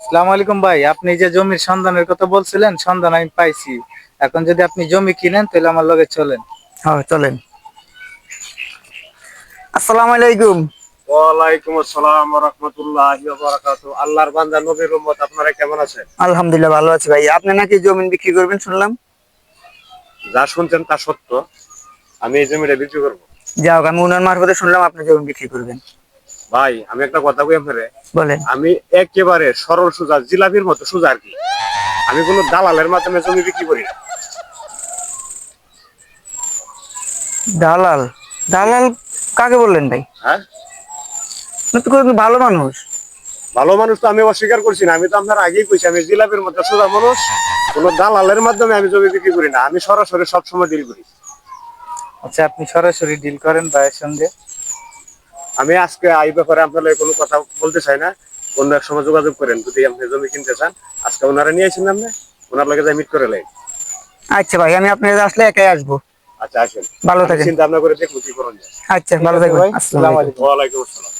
আসসালামু আলাইকুম ভাই, আপনি যে জমির সন্ধানের কথা বলছিলেন, সন্ধান আমি পাইছি। এখন যদি আপনি জমি কিনেন তাহলে আমার লগে চলেন। হ্যাঁ চলেন। আসসালামু আলাইকুম। ওয়ালাইকুম আসসালাম ওয়া রাহমাতুল্লাহি ওয়া বারাকাতুহু। আল্লাহর বান্দা নবীর উম্মত, আপনারা কেমন আছেন? আলহামদুলিল্লাহ ভালো আছি ভাই। আপনি নাকি জমি বিক্রি করবেন শুনলাম। যা শুনছেন তা সত্য। আমি এই জমিটা বিক্রি করব। যাও, আমি উনার মারফতে শুনলাম আপনি জমি বিক্রি করবেন। ভাই, আমি একটা কথা কই আপনারে। বলেন। আমি একেবারে সরল সোজা, জিলাপির মতো সোজা আর কি। আমি কোনো দালালের মাধ্যমে জমি বিক্রি করি না। দালাল? দালাল কাকে বললেন ভাই? হ্যাঁ, আপনি তো খুবই ভালো মানুষ। ভালো মানুষ তো আমি অস্বীকার করছি না। আমি তো আপনার আগেই কইছি আমি জিলাপির মতো সোজা মানুষ। কোনো দালালের মাধ্যমে আমি জমি বিক্রি করি না। আমি সরাসরি সবসময় ডিল করি। আচ্ছা, আপনি সরাসরি ডিল করেন ভাইয়ের সঙ্গে? আমি আজকে এই ব্যাপারে আপনার লগে কোনো কথা বলতে চাই না। অন্য এক সময় যোগাযোগ করেন যদি আপনি জমি কিনতে চান। আজকে ওনারা নিয়ে আসেন, আপনি ওনার লগে যাই মিট করে লাই। আচ্ছা ভাই, আমি আপনার কাছে আসলে একাই আসবো। আচ্ছা আসেন, ভালো আমি থাকেন। চিন্তা ভাবনা করে দেখবো কি করুন যায়। আচ্ছা ঠিক ভালো আছে থাকবেন। ভাই, আসসালামু আসসালামু আলাইকুম। আলাইকুম। ওয়ালাইকুম আসসালাম।